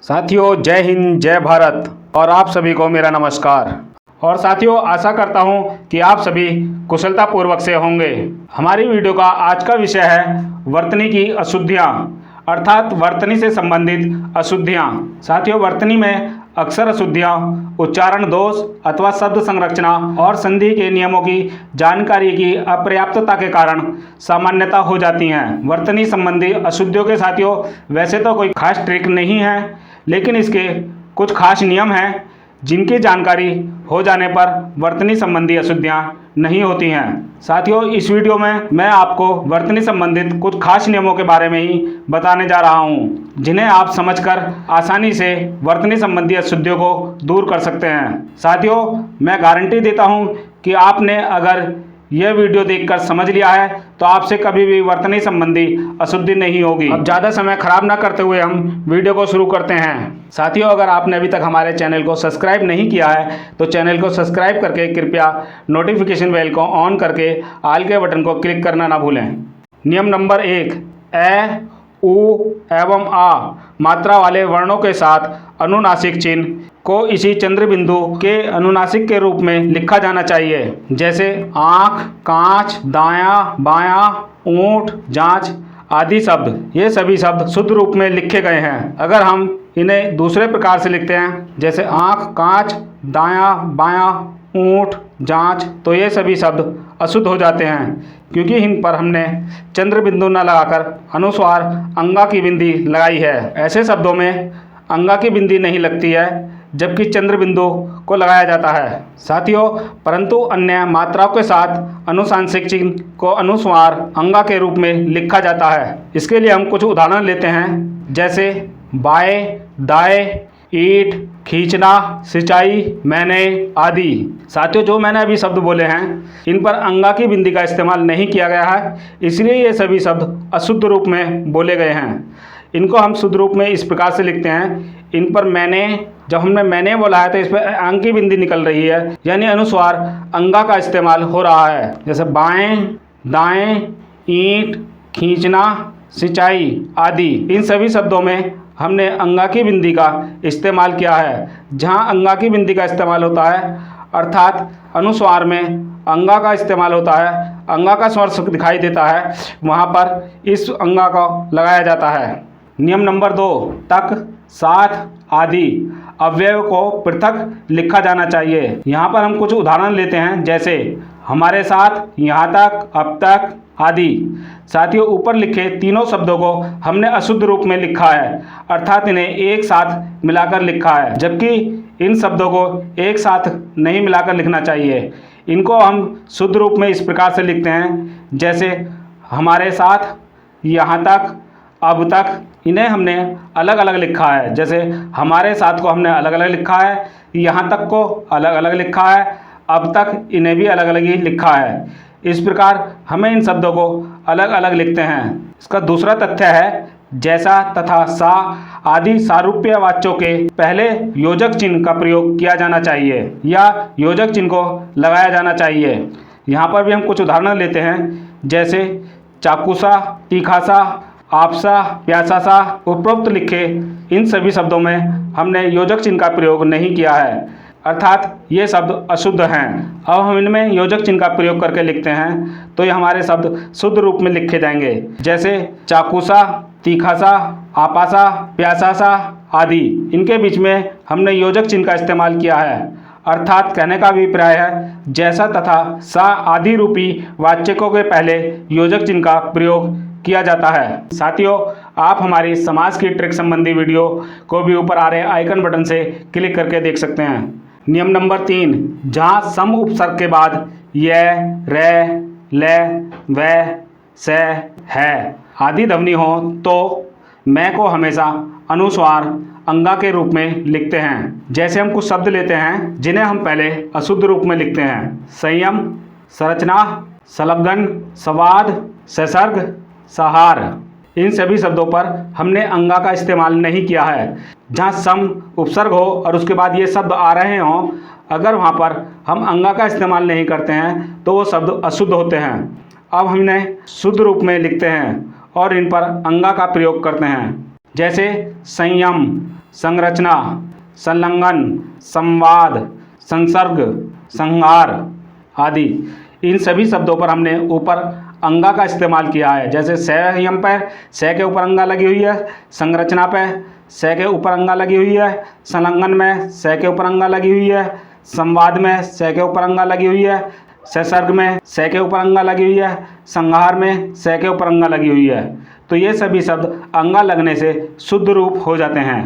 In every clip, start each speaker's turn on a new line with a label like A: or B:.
A: साथियों, जय हिंद, जय भारत और आप सभी को मेरा नमस्कार। और साथियों, आशा करता हूं कि आप सभी कुशलतापूर्वक से होंगे। हमारी वीडियो का आज का विषय है वर्तनी की अशुद्धियां, अर्थात वर्तनी से संबंधित अशुद्धियां। साथियों, वर्तनी में अक्सर अशुद्धियां उच्चारण दोष अथवा शब्द संरचना और संधि के नियमों की जानकारी की अपर्याप्तता के कारण सामान्यता हो जाती हैं। वर्तनी संबंधी अशुद्धियों के साथियों वैसे तो कोई खास ट्रिक नहीं है, लेकिन इसके कुछ खास नियम हैं जिनकी जानकारी हो जाने पर वर्तनी संबंधी अशुद्धियां नहीं होती हैं। साथियों, इस वीडियो में मैं आपको वर्तनी संबंधित कुछ खास नियमों के बारे में ही बताने जा रहा हूं, जिन्हें आप समझकर आसानी से वर्तनी संबंधी अशुद्धियों को दूर कर सकते हैं। साथियों, मैं गारंटी देता हूं कि आपने अगर यह वीडियो देखकर समझ लिया है तो आपसे कभी भी वर्तनी संबंधी अशुद्धि नहीं होगी। अब ज़्यादा समय खराब ना करते हुए हम वीडियो को शुरू करते हैं। साथियों, अगर आपने अभी तक हमारे चैनल को सब्सक्राइब नहीं किया है तो चैनल को सब्सक्राइब करके कृपया नोटिफिकेशन बेल को ऑन करके ऑल के बटन को क्लिक करना ना भूलें। नियम नंबर 1, ए, उ एवं आ मात्रा वाले वर्णों के साथ अनुनासिक चिन्ह को इसी चंद्र बिंदु के अनुनासिक के रूप में लिखा जाना चाहिए, जैसे आँख, कांच, दायां, बायां, ऊंट, जांच आदि शब्द। ये सभी शब्द शुद्ध रूप में लिखे गए हैं। अगर हम इन्हें दूसरे प्रकार से लिखते हैं, जैसे आँख, कांच, दायां, बायां, ऊंट, जांच, तो ये सभी शब्द अशुद्ध हो जाते हैं, क्योंकि इन पर हमने चंद्र बिंदु न लगाकर अनुस्वार अंगा की बिंदी लगाई है। ऐसे शब्दों में अंगा की बिंदी नहीं लगती है, जबकि चंद्र बिंदु को लगाया जाता है। साथियों, परंतु अन्य मात्राओं के साथ अनुसांशिक चिन्ह को अनुस्वार अंगा के रूप में लिखा जाता है। इसके लिए हम कुछ उदाहरण लेते हैं, जैसे बाएं, दाएं, ईंट, खींचना, सिंचाई, मैंने आदि। साथियों, जो मैंने अभी शब्द बोले हैं इन पर अंगा की बिंदी का इस्तेमाल नहीं किया गया है, इसलिए ये सभी शब्द अशुद्ध रूप में बोले गए हैं। इनको हम शुद्ध रूप में इस प्रकार से लिखते हैं। इन पर मैंने, जब हमने मैंने बोला है तो इस पर अंग की बिंदी निकल रही है, यानी अनुस्वार अंगा का इस्तेमाल हो रहा है। जैसे बाएं, दाएं, ईंट, खींचना, सिंचाई आदि। इन सभी शब्दों में हमने अंगा की बिंदी का इस्तेमाल किया है। जहाँ अंगा की बिंदी का इस्तेमाल होता है, अर्थात अनुस्वार में अंगा का इस्तेमाल होता है, अंगा का स्वर दिखाई देता है, वहाँ पर इस अंगा को लगाया जाता है। नियम नंबर 2, तक, साथ आदि अव्यय को पृथक लिखा जाना चाहिए। यहाँ पर हम कुछ उदाहरण लेते हैं, जैसे हमारे साथ, यहाँ तक, अब तक आदि। साथियों, ऊपर लिखे तीनों शब्दों को हमने अशुद्ध रूप में लिखा है, अर्थात इन्हें एक साथ मिलाकर लिखा है, जबकि इन शब्दों को एक साथ नहीं मिलाकर लिखना चाहिए। इनको हम शुद्ध रूप में इस प्रकार से लिखते हैं, जैसे हमारे साथ, यहाँ तक, अब तक। इन्हें हमने अलग अलग लिखा है, जैसे हमारे साथ को हमने अलग अलग लिखा है, यहाँ तक को अलग अलग लिखा है, अब तक इन्हें भी अलग अलग ही लिखा है। इस प्रकार हमें इन शब्दों को अलग अलग लिखते हैं। इसका दूसरा तथ्य है, जैसा तथा सा आदि सारूप्य वाच्यों के पहले योजक चिन्ह का प्रयोग किया जाना चाहिए या योजक चिन्ह को लगाया जाना चाहिए। यहाँ पर भी हम कुछ उदाहरण लेते हैं, जैसे चाकूसा, तीखासा, आपसा, प्यासासा। उपरोक्त लिखे इन सभी शब्दों में हमने योजक चिन्ह का प्रयोग नहीं किया है, अर्थात ये शब्द अशुद्ध हैं। अब हम इनमें योजक चिन्ह का प्रयोग करके लिखते हैं तो ये हमारे शब्द शुद्ध रूप में लिखे जाएंगे, जैसे चाकूसा, तीखासा, आपासा, प्यासासा आदि। इनके बीच में हमने योजक चिन्ह का इस्तेमाल किया है, अर्थात कहने का अभिप्राय है जैसा तथा सा आदि रूपी वाच्यकों के पहले योजक चिन्ह का प्रयोग किया जाता है। साथियों, आप हमारी समास की ट्रिक संबंधी वीडियो को भी ऊपर आ रहे आइकन बटन से क्लिक करके देख सकते हैं। नियम नंबर 3, जहाँ सम उपसर्ग के बाद य, रे, ले, व, से, है आदि ध्वनि हो तो मैं को हमेशा अनुस्वार अंगा के रूप में लिखते हैं। जैसे हम कुछ शब्द लेते हैं जिन्हें हम पहले अशुद्ध रूप में लिखते हैं, संयम, संरचना, संलग्न, संवाद, ससर्ग, सहार। इन सभी शब्दों पर हमने अंगा का इस्तेमाल नहीं किया है। जहाँ सम उपसर्ग हो और उसके बाद ये शब्द आ रहे हों, अगर वहाँ पर हम अंगा का इस्तेमाल नहीं करते हैं तो वो शब्द अशुद्ध होते हैं। अब हमने शुद्ध रूप में लिखते हैं और इन पर अंगा का प्रयोग करते हैं। जैसे संयम, संरचना, संलग्न, संवाद, संसर्ग, संहार आदि। इन सभी शब्दों पर हमने ऊपर अंगा का इस्तेमाल किया है। जैसे संयम पर स के ऊपर अंगा लगी हुई है, संरचना पे स के ऊपर अंगा लगी हुई है, संलग्न में स के ऊपर अंगा लगी हुई है, संवाद में स के ऊपर अंगा लगी हुई है, संसर्ग में स के ऊपर अंगा लगी हुई है, संहार में स के ऊपर अंगा लगी हुई है। तो ये सभी शब्द अंगा लगने से शुद्ध रूप हो जाते हैं।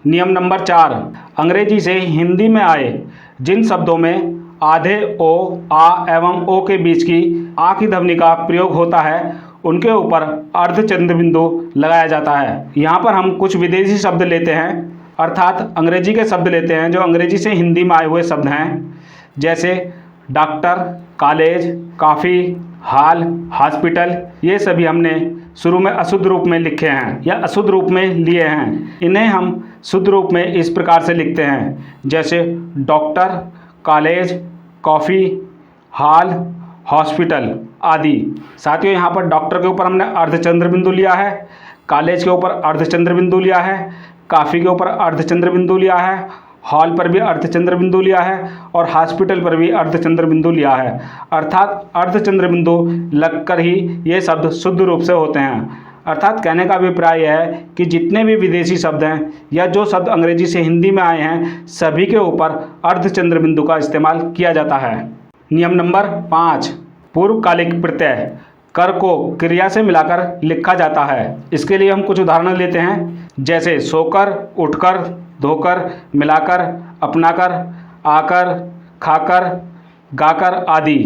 A: नियम नंबर 4, अंग्रेजी से हिंदी में आए जिन शब्दों में आधे ओ, आ एवं ओ के बीच की आ की ध्वनि का प्रयोग होता है उनके ऊपर अर्धचंद्र बिंदु लगाया जाता है। यहाँ पर हम कुछ विदेशी शब्द लेते हैं, अर्थात अंग्रेजी के शब्द लेते हैं जो अंग्रेजी से हिंदी में आए हुए शब्द हैं। जैसे डॉक्टर, कॉलेज, काफ़ी, हाल, हॉस्पिटल। ये सभी हमने शुरू में अशुद्ध रूप में लिखे हैं या अशुद्ध रूप में लिए हैं। इन्हें हम शुद्ध रूप में इस प्रकार से लिखते हैं, जैसे डॉक्टर, कॉलेज, कॉफ़ी, हाल, हॉस्पिटल आदि। साथियों, यहाँ पर डॉक्टर के ऊपर हमने अर्धचंद्र बिंदु लिया है, कॉलेज के ऊपर अर्धचंद्र बिंदु लिया है, काफ़ी के ऊपर अर्धचंद्र बिंदु लिया है, हॉल पर भी अर्धचंद्र बिंदु लिया है और हॉस्पिटल पर भी अर्धचंद्र बिंदु लिया है। अर्थात अर्धचंद्र बिंदु लगकर ही ये शब्द शुद्ध रूप से होते हैं। अर्थात कहने का अभिप्राय यह है कि जितने भी विदेशी शब्द हैं या जो शब्द अंग्रेजी से हिंदी में आए हैं सभी के ऊपर अर्धचंद्र बिंदु का इस्तेमाल किया जाता है। नियम नंबर 5, पूर्वकालिक प्रत्यय कर को क्रिया से मिलाकर लिखा जाता है। इसके लिए हम कुछ उदाहरण लेते हैं, जैसे सोकर, उठकर, धोकर, मिलाकर, अपनाकर, आकर, खाकर, गाकर आदि।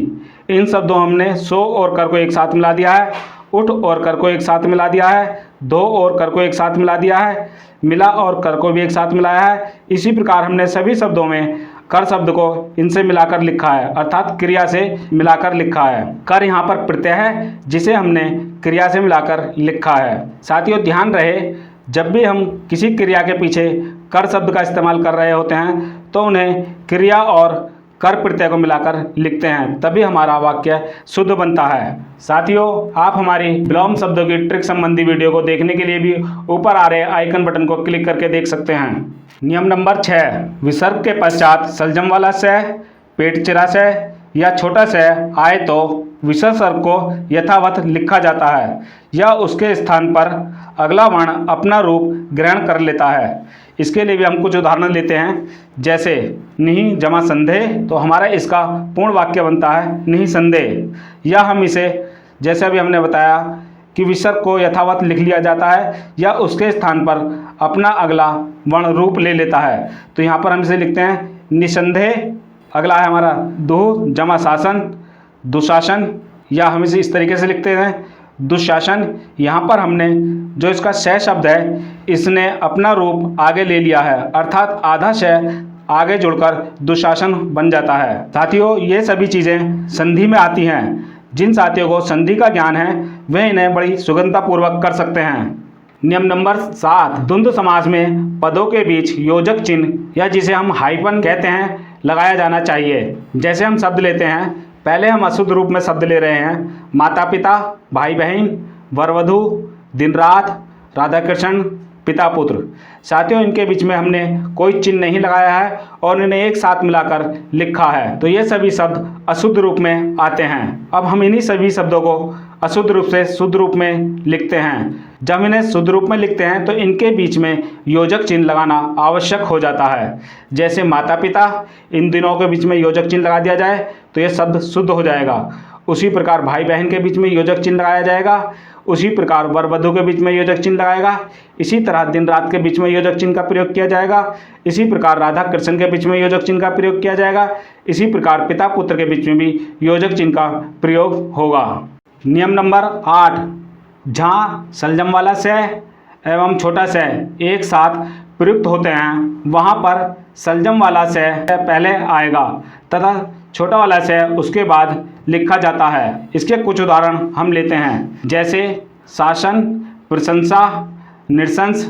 A: इन शब्दों हमने सो और कर को एक साथ मिला दिया है, उठ और कर को एक साथ मिला दिया है, धो और कर को एक साथ मिला दिया है, मिला और कर को भी एक साथ मिलाया है। इसी प्रकार हमने सभी शब्दों में कर शब्द को इनसे मिलाकर लिखा है, अर्थात क्रिया से मिलाकर लिखा है। कर यहाँ पर प्रत्यय है जिसे हमने क्रिया से मिलाकर लिखा है। साथियों, ध्यान रहे, जब भी हम किसी क्रिया के पीछे कर शब्द का इस्तेमाल कर रहे होते हैं तो उन्हें क्रिया और कर प्रत्यय को मिलाकर लिखते हैं, तभी हमारा वाक्य शुद्ध बनता है। साथियों, आप हमारी विलोम शब्दों की ट्रिक संबंधी वीडियो को देखने के लिए भी ऊपर आ रहे आइकन बटन को क्लिक करके देख सकते हैं। नियम नंबर 6, विसर्ग के पश्चात सलजम वाला स, पेट चिरा स या छोटा स आए तो विसर्ग को यथावत लिखा जाता है या उसके स्थान पर अगला वर्ण अपना रूप ग्रहण कर लेता है। इसके लिए भी हम कुछ उदाहरण लेते हैं, जैसे निहि जमा संदेह, तो हमारा इसका पूर्ण वाक्य बनता है निहि संदेह। या हम इसे, जैसे अभी हमने बताया कि विसर्ग को यथावत लिख लिया जाता है या उसके स्थान पर अपना अगला वर्ण रूप ले लेता है, तो यहाँ पर हम इसे लिखते हैं निसंदेह। अगला है हमारा दुह जमा शासन, दुशासन, या हम इसे इस तरीके से लिखते हैं दुशासन। यहाँ पर हमने जो इसका श शब्द है इसने अपना रूप आगे ले लिया है, अर्थात आधा श आगे जुड़कर दुशासन बन जाता है। साथियों, ये सभी चीज़ें संधि में आती हैं। जिन साथियों को संधि का ज्ञान है वे इन्हें बड़ी सुगमतापूर्वक कर सकते हैं। नियम नंबर 7, द्वंद्व समास में पदों के बीच योजक चिन्ह या जिसे हम हाइफन कहते हैं लगाया जाना चाहिए। जैसे हम शब्द लेते हैं, पहले हम अशुद्ध रूप में शब्द ले रहे हैं, माता पिता, भाई बहन, वर वधू, दिन रात, राधा कृष्ण, पिता पुत्र। साथियों, इनके बीच में हमने कोई चिन्ह नहीं लगाया है और इन्हें एक साथ मिलाकर लिखा है, तो ये सभी शब्द अशुद्ध रूप में आते हैं। अब हम इन्हीं सभी शब्दों को अशुद्ध रूप से शुद्ध रूप में लिखते हैं। जब इन्हें शुद्ध रूप में लिखते हैं तो इनके बीच में योजक चिन्ह लगाना आवश्यक हो जाता है। जैसे माता पिता, इन दिनों के बीच में योजक चिन्ह लगा दिया जाए तो ये शब्द शुद्ध हो जाएगा। उसी प्रकार भाई बहन के बीच में योजक चिन्ह लगाया जाएगा, उसी प्रकार वर वधू के बीच में योजक चिन्ह लगाएगा, इसी तरह दिन रात के बीच में योजक चिन्ह का प्रयोग किया जाएगा, इसी प्रकार राधा कृष्ण के बीच में योजक चिन्ह का प्रयोग किया जाएगा, इसी प्रकार पिता पुत्र के बीच में भी योजक चिन्ह का प्रयोग होगा। नियम नंबर 8, जहाँ सलजम वाला स एवं छोटा स एक साथ प्रयुक्त होते हैं वहाँ पर सलजम वाला स पहले आएगा तथा छोटा वाला स उसके बाद लिखा जाता है। इसके कुछ उदाहरण हम लेते हैं, जैसे शासन, प्रशंसा, निरशंस,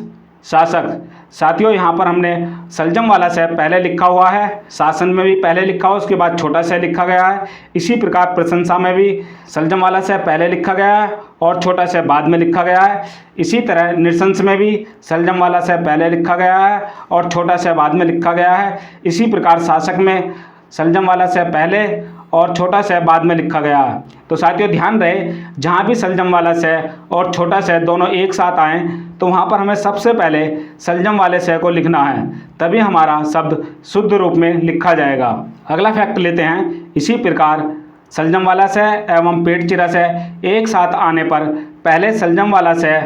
A: शासक। साथियों यहाँ पर हमने सलजम वाला से पहले लिखा हुआ है, शासन में भी पहले लिखा हुआ, उसके बाद छोटा से लिखा गया है। इसी प्रकार प्रशंसा में भी सलजम वाला से पहले लिखा गया है और छोटा से बाद में लिखा गया है। इसी तरह निरशंस में भी सलजम वाला से पहले लिखा गया है और छोटा से बाद में लिखा गया है। इसी प्रकार शासक में सलजम वाला से पहले और छोटा से बाद में लिखा गया है। तो साथियों ध्यान रहे, जहाँ भी सलजम वाला से और छोटा से दोनों एक साथ आएँ तो वहाँ पर हमें सबसे पहले सलजम वाले से को लिखना है, तभी हमारा शब्द शुद्ध रूप में लिखा जाएगा। अगला फैक्ट लेते हैं। इसी प्रकार सलजम वाला से एवं पेट चिरा से एक साथ आने पर पहले सलजम वाला से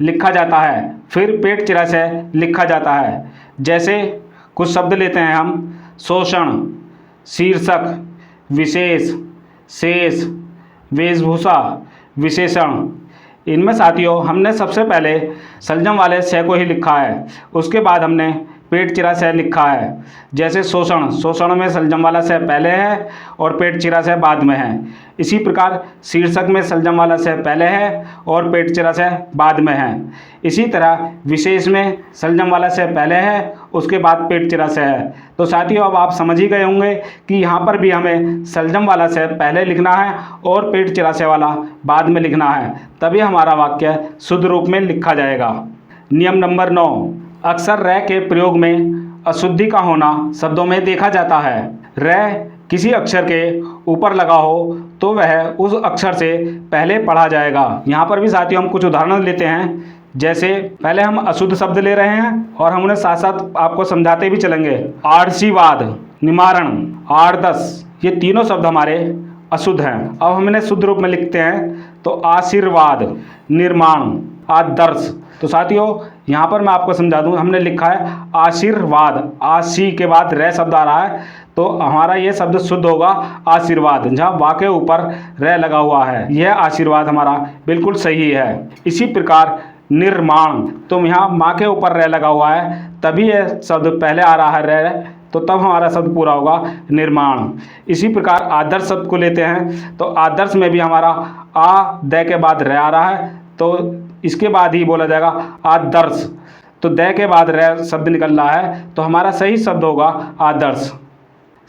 A: लिखा जाता है, फिर पेट चिरा से लिखा जाता है। जैसे कुछ शब्द लेते हैं हम, शोषण, शीर्षक, विशेष, शेष, वेशभूषा, विशेषण। इनमें साथियों हमने सबसे पहले सलजम वाले से को ही लिखा है, उसके बाद हमने पेट चिरा से लिखा है। जैसे शोषण, शोषण में सलजम वाला से पहले है और पेट चिरा से बाद में है। इसी प्रकार शीर्षक में सलजम वाला से पहले है और पेट चिरा से बाद में है। इसी तरह विशेष में सलजम वाला से पहले है, उसके बाद पेट चिरा से है। तो साथियों अब आप समझ ही गए होंगे कि यहाँ पर भी हमें सलजम वाला से पहले लिखना है और पेट चिरा से वाला बाद में लिखना है, तभी हमारा वाक्य शुद्ध रूप में लिखा जाएगा। नियम नंबर 9, अक्सर र के प्रयोग में अशुद्धि का होना शब्दों में देखा जाता है। र किसी अक्षर के ऊपर लगा हो तो वह उस अक्षर से पहले पढ़ा जाएगा। यहाँ पर भी साथियों हम कुछ उदाहरण लेते हैं। जैसे पहले हम अशुद्ध शब्द ले रहे हैं और हम उन्हें साथ साथ आपको समझाते भी चलेंगे। आर्शीवाद, निमारण, आर्दस, ये तीनों शब्द हमारे अशुद्ध हैं। अब हम इन्हें शुद्ध रूप में लिखते हैं तो आशीर्वाद, निर्माण, आदर्श। तो साथियों यहाँ पर मैं आपको समझा दूँ, हमने लिखा है आशीर्वाद, आशी के बाद रे शब्द आ रहा है तो हमारा ये शब्द शुद्ध होगा आशीर्वाद, जहाँ वा के ऊपर रे लगा हुआ है। यह आशीर्वाद हमारा बिल्कुल सही है। इसी प्रकार निर्माण, तो यहाँ माँ के ऊपर रे लगा हुआ है तभी यह शब्द पहले आ रहा है रे, तो तब हमारा शब्द पूरा होगा निर्माण। इसी प्रकार आदर्श शब्द को लेते हैं तो आदर्श में भी हमारा आ द के बाद रे आ रहा है तो इसके बाद ही बोला जाएगा आदर्श। तो द के बाद रे शब्द निकल रहा है तो हमारा सही शब्द होगा आदर्श।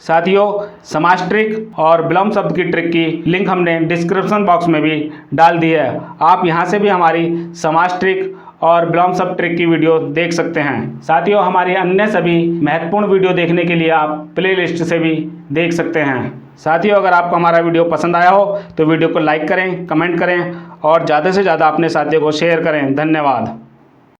A: साथियों समास ट्रिक और विलोम शब्द की ट्रिक की लिंक हमने डिस्क्रिप्शन बॉक्स में भी डाल दी है। आप यहां से भी हमारी समास ट्रिक और विलोम शब्द ट्रिक की वीडियो देख सकते हैं। साथियों हमारी अन्य सभी महत्वपूर्ण वीडियो देखने के लिए आप प्ले लिस्ट से भी देख सकते हैं। साथियों अगर आपको हमारा वीडियो पसंद आया हो तो वीडियो को लाइक करें, कमेंट करें और ज़्यादा से ज़्यादा अपने साथियों को शेयर करें। धन्यवाद।